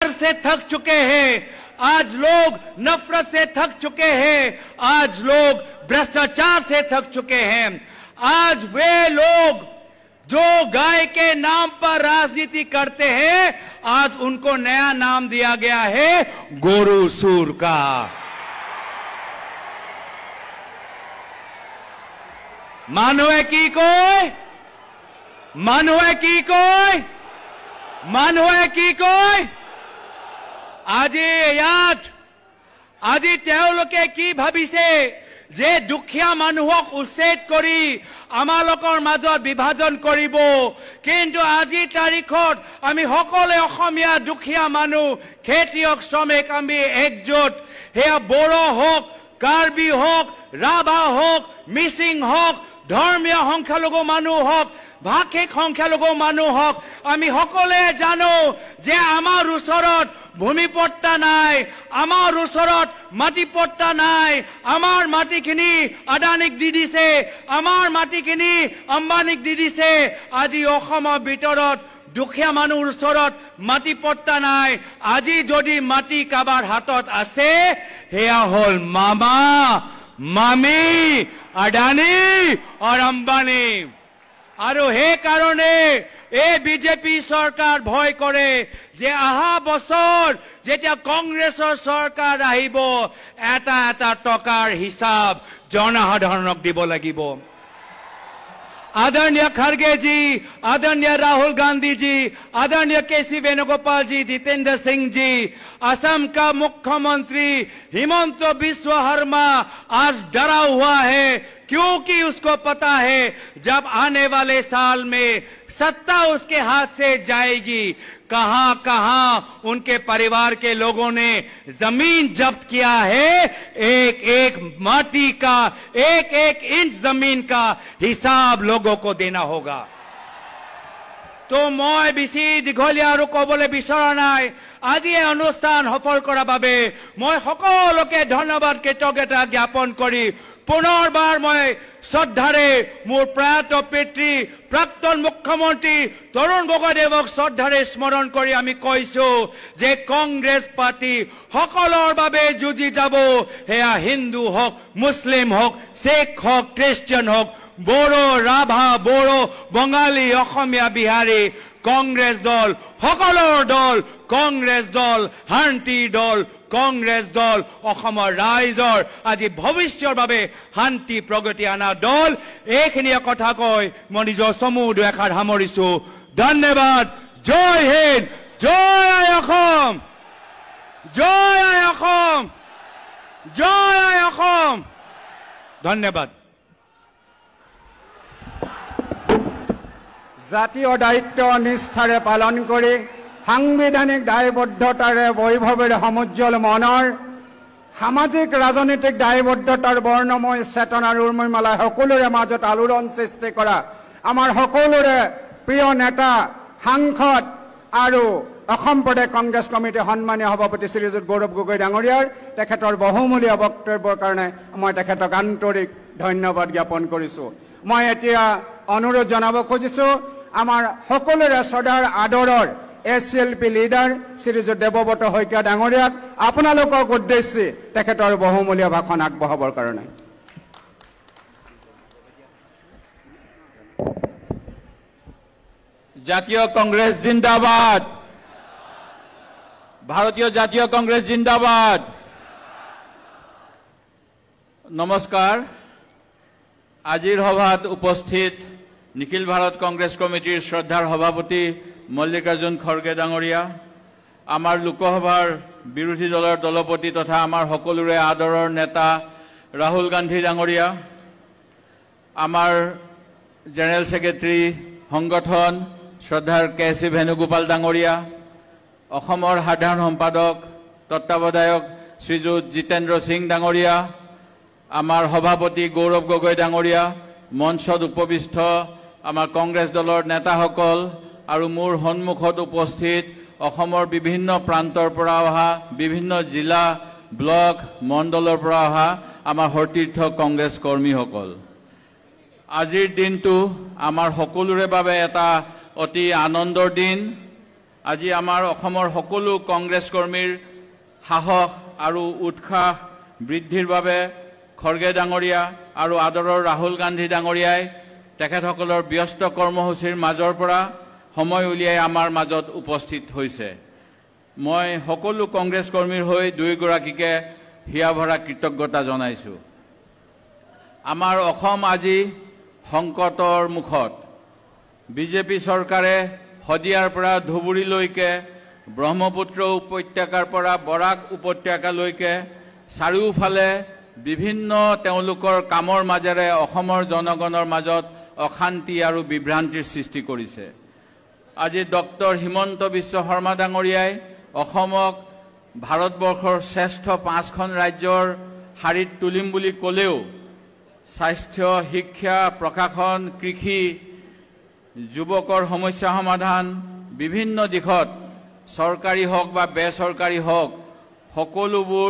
से थक चुके हैं, आज लोग नफरत से थक चुके हैं, आज लोग भ्रष्टाचार से थक चुके हैं। आज वे लोग जो गाय के नाम पर राजनीति करते हैं, आज उनको नया नाम दिया गया है गोरू सूर का। মানুহে কি কয়, মানুহে কি কয়, মানুহে কি কয়? আজি তেওঁলোকে কি ভাবিছে যে দুখীয়া মানুহক উচ্ছেদ কৰি আমালোকৰ মাজত বিভাজন কৰিব, কিন্তু আজি তাৰিখত আমি সকলো অসমীয়া দুখীয়া মানুহ, খেতিয়ক, শ্ৰমিক আমি একজোট। সেয়া বড়ো হওক, কাৰ্বি হওক, ৰাভা হওক, মিচিং হওক, ধৰ্মীয় সংখ্যালঘু মানুহ হওক, ভাষিক সংখ্যালঘু মানুহ হওক, আমি সকলোৱে জানো যে আমাৰ ওচৰত ভূমিপট্টা নাই, আমাৰ ওচৰত মাটিপট্টা নাই। আমাৰ মাটিখিনি আদানীক দি দিছে, আমাৰ মাটিখিনি আম্বানীক দি দিছে। আজি অসমৰ ভিতৰত দুখীয়া মানুহৰ ওচৰত মাটিপট্টা নাই। আজি যদি মাটি কাৰোবাৰ হাতত আছে, সেয়া হ'ল মামা, মামী, আদানী আৰু আম্বানী। আৰু সেইকাৰণে এই বিজেপি চৰকাৰ ভয় কৰে যে অহা বছৰ যেতিয়া কংগ্ৰেছৰ চৰকাৰ আহিব, এটা এটা টকাৰ হিচাপ জনসাধাৰণক দিব লাগিব। आदरणीय खड़गे जी, आदरणीय राहुल गांधी जी, आदरणीय केसी वेणुगोपाल जी, जितेंद्र सिंह जी, असम का मुख्यमंत्री हिमंत बिस्वा शर्मा आज डरा हुआ है, क्योंकि उसको पता है जब आने वाले साल में सत्ता उसके हाथ से जाएगी, कहां कहां उनके परिवार के लोगों ने जमीन जब्त किया है, एक एक माटी का, एक एक इंच जमीन का हिसाब लोगों को देना होगा। तो मैं बेছি দীঘলীয়া আৰু ক'বলৈ বিচৰা নাই। আজি এই অনুষ্ঠান সফল কৰাৰ বাবে মই সকলোকে ধন্যবাদ, কৃতজ্ঞতা জ্ঞাপন কৰি পুনৰবাৰ মই শ্ৰদ্ধাৰে মোৰ প্ৰয়াত পিতৃ প্ৰাক্তন মুখ্যমন্ত্ৰী তৰুণ গগৈদেৱক শ্ৰদ্ধাৰে স্মৰণ কৰি আমি কৈছো যে কংগ্ৰেছ পাৰ্টি সকলৰ বাবে যুঁজি যাব। সেয়া হিন্দু হওক, মুছলিম হওক, শিখ হওক, খ্ৰীষ্টিয়ান হওক, বড়ো, ৰাভা, বড়ো, বঙালী, অসমীয়া, বিহাৰী, কংগ্ৰেছ দল সকলৰ দল, কংগ্ৰেছ দল শান্তি দল, কংগ্ৰেছ দল অসমৰ ৰাইজৰ আজি ভৱিষ্যৰ বাবে শান্তি প্ৰগতি অনা দল। এইখিনি কথা কৈ মই নিজৰ চমু দুআষাৰ সামৰিছো। ধন্যবাদ। জয় হিন্দ, জয় আই অসম, জয় আই অসম, জয় আই অসম। ধন্যবাদ। জাতীয় দায়িত্ব নিষ্ঠাৰে পালন কৰি সাংবিধানিক দায়বদ্ধতাৰে বৈভৱেৰে সমুজ্জ্বল মনৰ সামাজিক ৰাজনৈতিক দায়বদ্ধতাৰ বৰ্ণময় চেতনাৰ উৰ্মিমালাই সকলোৰে মাজত আলোড়ন সৃষ্টি কৰা আমাৰ সকলোৰে প্ৰিয় নেতা, সাংসদ আৰু অসম প্ৰদেশ কংগ্ৰেছ কমিটিৰ সন্মানীয় সভাপতি শ্ৰীযুত গৌৰৱ গগৈ ডাঙৰীয়াৰ তেখেতৰ বহুমূলীয়া বক্তব্যৰ কাৰণে মই তেখেতক আন্তৰিক ধন্যবাদ জ্ঞাপন কৰিছোঁ। মই এতিয়া অনুৰোধ জনাব খুজিছোঁ আমাৰ সকলোৰে শ্ৰদ্ধাৰ আদৰৰ SLP লিডাৰ শ্ৰীযুত দেৱব্ৰত শইকীয়া ডাঙৰীয়াক আপোনালোকক উদ্দেশ্যি তেখেতৰ বহুমূলীয়া ভাষণ আগবঢ়াবৰ কাৰণে। জাতীয় কংগ্ৰেছ জিন্দাবাদ, ভাৰতীয় জাতীয় কংগ্ৰেছ জিন্দাবাদ। নমস্কাৰ। আজিৰ সভাত উপস্থিত নিখিল ভাৰত কংগ্ৰেছ কমিটিৰ শ্ৰদ্ধাৰ সভাপতি মল্লিকাৰ্জুন খড়গে ডাঙৰীয়া, আমাৰ লোকসভাৰ বিৰোধী দলৰ দলপতি তথা আমাৰ সকলোৰে আদৰৰ নেতা ৰাহুল গান্ধী ডাঙৰীয়া, আমাৰ জেনেৰেল ছেক্ৰেটাৰী সংগঠন শ্ৰদ্ধাৰ কেচি ভেনুগোপাল ডাঙৰীয়া, অসমৰ সাধাৰণ সম্পাদক তত্ত্বাৱধায়ক শ্ৰীযুত জিতেন্দ্ৰ সিং ডাঙৰীয়া, আমাৰ সভাপতি গৌৰৱ গগৈ ডাঙৰীয়া, মঞ্চত উপবিষ্ট আমাৰ কংগ্ৰেছ দলৰ নেতাসকল আৰু মোৰ সন্মুখত উপস্থিত অসমৰ বিভিন্ন প্ৰান্তৰ পৰা অহা, বিভিন্ন জিলা, ব্লক, মণ্ডলৰ পৰা অহা আমাৰ সতীৰ্থ কংগ্ৰেছ কৰ্মীসকল, আজিৰ দিনটো আমাৰ সকলোৰে বাবে এটা অতি আনন্দৰ দিন। আজি আমাৰ অসমৰ সকলো কংগ্ৰেছ কৰ্মীৰ সাহস আৰু উৎসাহ বৃদ্ধিৰ বাবে খৰ্গে ডাঙৰীয়া আৰু আদৰৰ ৰাহুল গান্ধী ডাঙৰীয়াই তেখেতসকলৰ ব্যস্ত কৰ্মসূচীৰ মাজৰ পৰা সময় উলিয়াই আমাৰ মাজত উপস্থিত হৈছে। মই সকলো কংগ্ৰেছ কৰ্মীৰ হৈ দুয়োগৰাকীকে হিয়া ভৰা কৃতজ্ঞতা জনাইছোঁ। আমাৰ অসম আজি সংকটৰ মুখত। বিজেপি চৰকাৰে শদিয়াৰ পৰা ধুবুৰীলৈকে ব্ৰহ্মপুত্ৰ উপত্যকাৰ পৰা বৰাক উপত্যকালৈকে চাৰিওফালে বিভিন্ন তেওঁলোকৰ কামৰ মাজেৰে অসমৰ জনগণৰ মাজত অশান্তি আৰু বিভ্ৰান্তিৰ সৃষ্টি কৰিছে। আজি ডক্টৰ হিমন্ত বিশ্ব শৰ্মা ডাঙৰীয়াই অসমক ভাৰতবৰ্ষৰ শ্ৰেষ্ঠ 5খন ৰাজ্যৰ শাৰীত তুলিম বুলি ক'লেও স্বাস্থ্য, শিক্ষা, প্ৰশাসন, কৃষি, যুৱকৰ সমস্যা সমাধান বিভিন্ন দিশত চৰকাৰী হওক বা বেচৰকাৰী হওক সকলোবোৰ